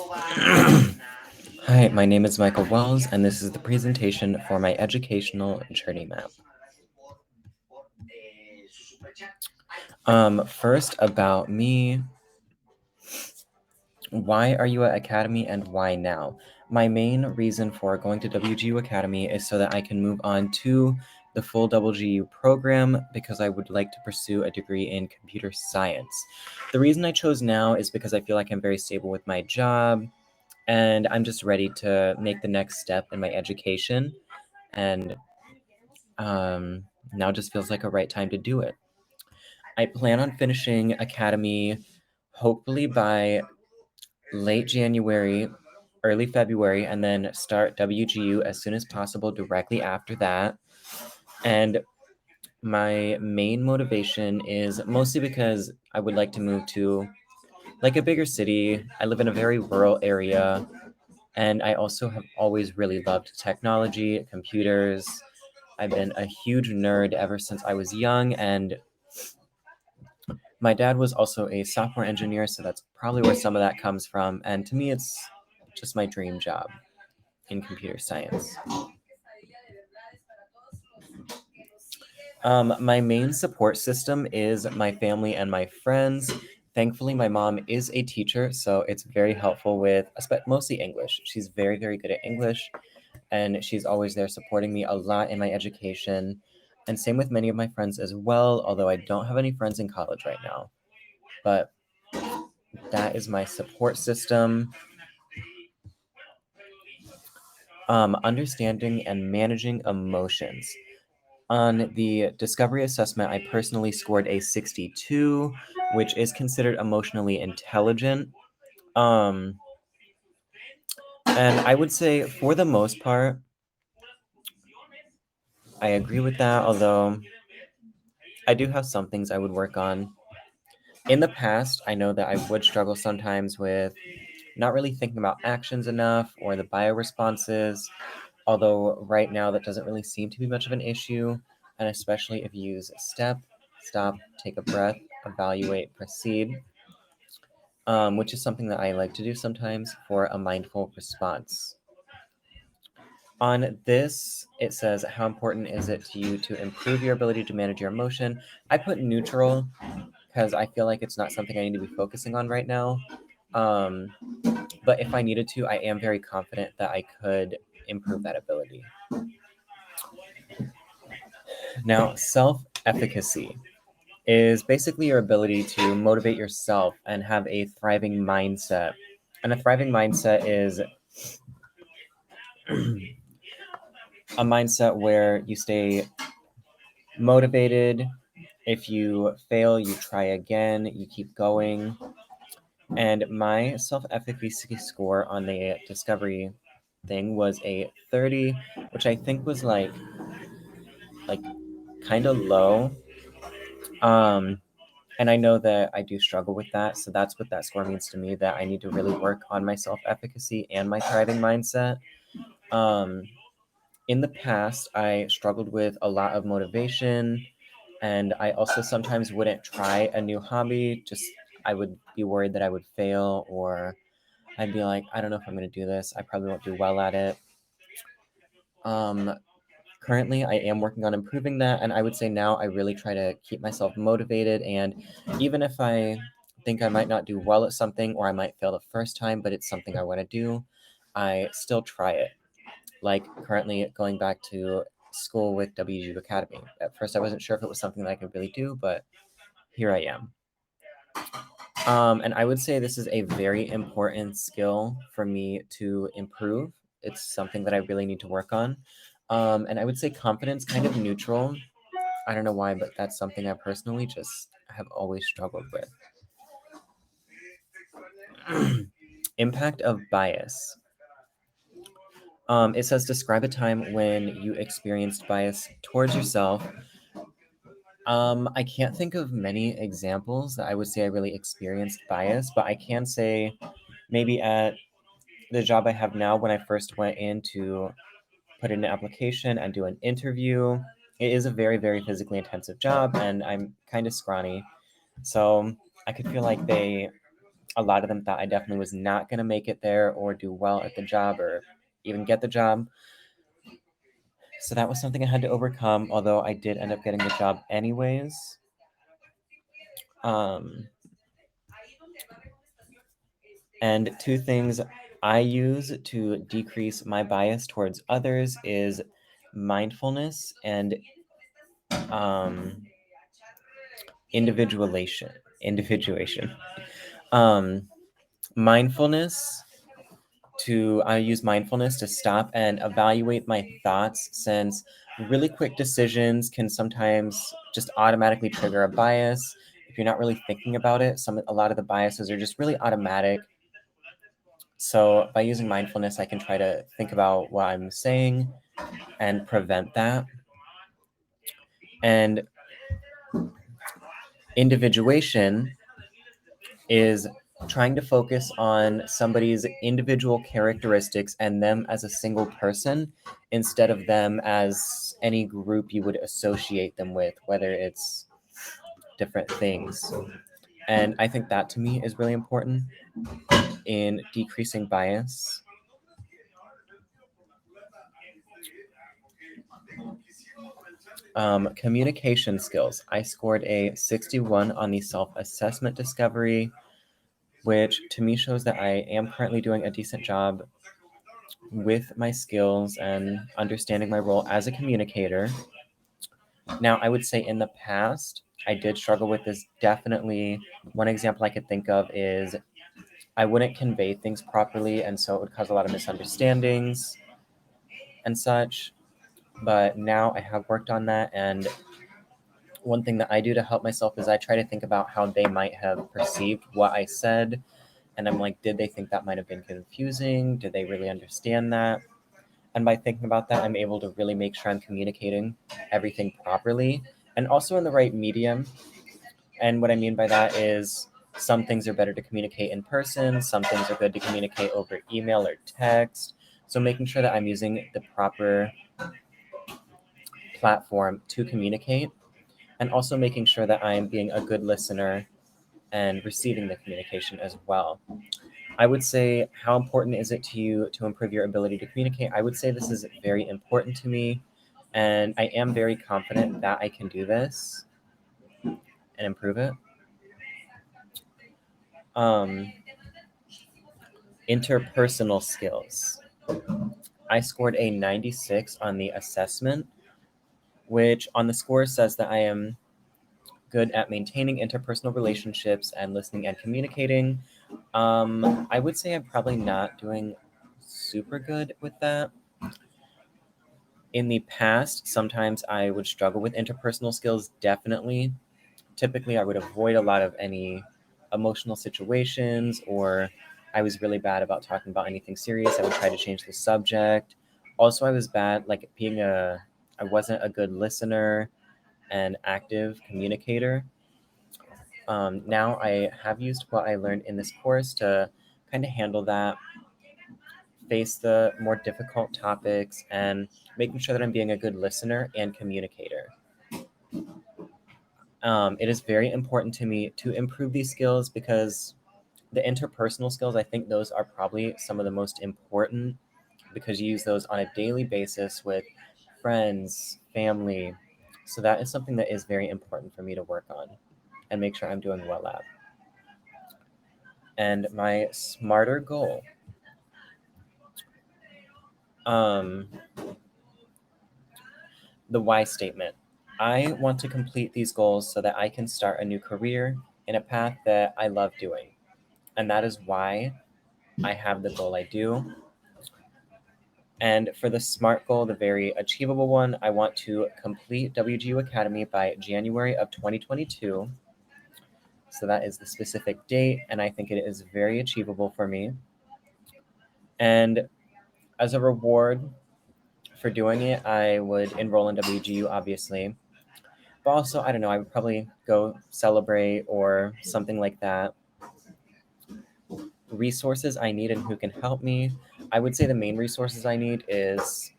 Hi, my name is Michael Wells, and this is the presentation for my educational journey map. First, about me. Why are you at Academy and why now? My main reason for going to WGU Academy is so that I can move on to the full WGU program because I would like to pursue a degree in computer science. The reason I chose now is because I feel like I'm very stable with my job and I'm just ready to make the next step in my education. And now just feels like a right time to do it. I plan on finishing Academy hopefully by late January, early February, and then start WGU as soon as possible directly after that. And my main motivation is mostly because I would like to move to like a bigger city. I live in a very rural area, and I also have always really loved technology, computers. I've been a huge nerd ever since I was young, and my dad was also a software engineer, so that's probably where some of that comes from. And to me, it's just my dream job in computer science. My main support system is my family and my friends. Thankfully, my mom is a teacher, so it's very helpful with mostly English. She's very, very good at English, and she's always there supporting me a lot in my education. And same with many of my friends as well, although I don't have any friends in college right now. But that is my support system. Understanding and managing emotions. On the discovery assessment, I personally scored a 62, which is considered emotionally intelligent. Um, and I would say, for the most part, I agree with that, although I do have some things I would work on. In the past, I know that I would struggle sometimes with not really thinking about actions enough or the bio responses, although right now that doesn't really seem to be much of an issue, and especially if you use step, stop, take a breath, evaluate, proceed, which is something that I like to do sometimes for a mindful response. On this, it says, how important is it to you to improve your ability to manage your emotion? I put neutral because I feel like it's not something I need to be focusing on right now. Um, but if I needed to, I am very confident that I could improve that ability. Now, self-efficacy is basically your ability to motivate yourself and have a thriving mindset. And a thriving mindset is a mindset where you stay motivated. If you fail, you try again, you keep going. And my self-efficacy score on the discovery thing was a 30, which I think was like kind of low. And I know that I do struggle with that. So that's what that score means to me, that I need to really work on my self-efficacy and my thriving mindset. Um, in the past, I struggled with a lot of motivation, and I also sometimes wouldn't try a new hobby. Just I would be worried that I would fail, or I'd be like, I don't know if I'm going to do this. I probably won't do well at it. Um, Currently, I am working on improving that, and I would say now I really try to keep myself motivated. And even if I think I might not do well at something, or I might fail the first time, but it's something I want to do, I still try it. Like currently going back to school with WGU Academy. At first, I wasn't sure if it was something that I could really do, but here I am. And I would say this is a very important skill for me to improve. It's something that I really need to work on. And I would say confidence, kind of neutral. I don't know why, but that's something I personally just have always struggled with. Impact of bias. It says describe a time when you experienced bias towards yourself. I can't think of many examples that I would say I really experienced bias, but I can say maybe at the job I have now, when I first went in to put in an application and do an interview, it is a very, very physically intensive job, and I'm kind of scrawny. So I could feel like they a lot of them thought I definitely was not going to make it there or do well at the job or even get the job. So that was something I had to overcome, although I did end up getting the job anyways. Um, and two things I use to decrease my bias towards others is mindfulness and um, individuation. Individuation. Um, mindfulness I use mindfulness to stop and evaluate my thoughts, since really quick decisions can sometimes just automatically trigger a bias if you're not really thinking about it. A lot of the biases are just really automatic. So by using mindfulness, I can try to think about what I'm saying and prevent that. And individuation is trying to focus on somebody's individual characteristics and them as a single person instead of them as any group you would associate them with, whether it's different things. And I think that to me is really important in decreasing bias. Communication skills. I scored a 61 on the self-assessment discovery, which to me shows that I am currently doing a decent job with my skills and understanding my role as a communicator. Now, I would say in the past, I did struggle with this. Definitely, one example I could think of is I wouldn't convey things properly, and so it would cause a lot of misunderstandings and such. But now I have worked on that, and one thing that I do to help myself is I try to think about how they might have perceived what I said. And I'm like, did they think that might have been confusing? Did they really understand that? And by thinking about that, I'm able to really make sure I'm communicating everything properly and also in the right medium. And what I mean by that is some things are better to communicate in person, some things are good to communicate over email or text. So making sure that I'm using the proper platform to communicate, and also making sure that I'm being a good listener and receiving the communication as well. I would say, how important is it to you to improve your ability to communicate? I would say this is very important to me, and I am very confident that I can do this and improve it. Um, interpersonal skills. I scored a 96 on the assessment, which on the score says that I am good at maintaining interpersonal relationships and listening and communicating. I would say I'm probably not doing super good with that. In the past, sometimes I would struggle with interpersonal skills, definitely. Typically, I would avoid a lot of any emotional situations, or I was really bad about talking about anything serious. I would try to change the subject. Also, I was bad, like I wasn't a good listener and active communicator. Now I have used what I learned in this course to kind of handle that, face the more difficult topics, and making sure that I'm being a good listener and communicator. It is very important to me to improve these skills because the interpersonal skills, I think those are probably some of the most important because you use those on a daily basis with friends, family. So that is something that is very important for me to work on and make sure I'm doing well at. And my smarter goal. Um, the why statement. I want to complete these goals so that I can start a new career in a path that I love doing. And that is why I have the goal I do. And for the SMART goal, the very achievable one, I want to complete WGU Academy by January of 2022. So that is the specific date, and I think it is very achievable for me. And as a reward for doing it, I would enroll in WGU, obviously. But also, I don't know, I would probably go celebrate or something like that. Resources I need and who can help me. I would say the main resources I need is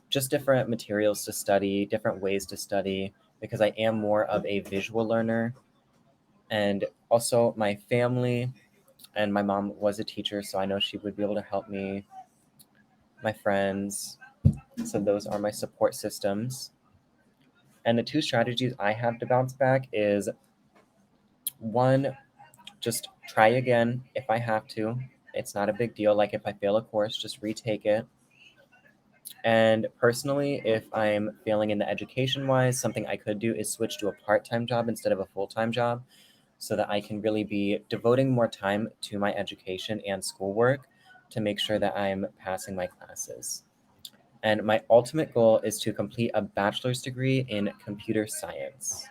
just different materials to study, different ways to study, because I am more of a visual learner And also my family, and my mom was a teacher, so I know she would be able to help me, my friends. So those are my support systems. And the two strategies I have to bounce back is one, just try again if I have to. It's not a big deal. Like if I fail a course, just retake it. And personally, if I'm failing in the education wise, something I could do is switch to a part time job instead of a full time job so that I can really be devoting more time to my education and schoolwork to make sure that I'm passing my classes. And my ultimate goal is to complete a bachelor's degree in computer science.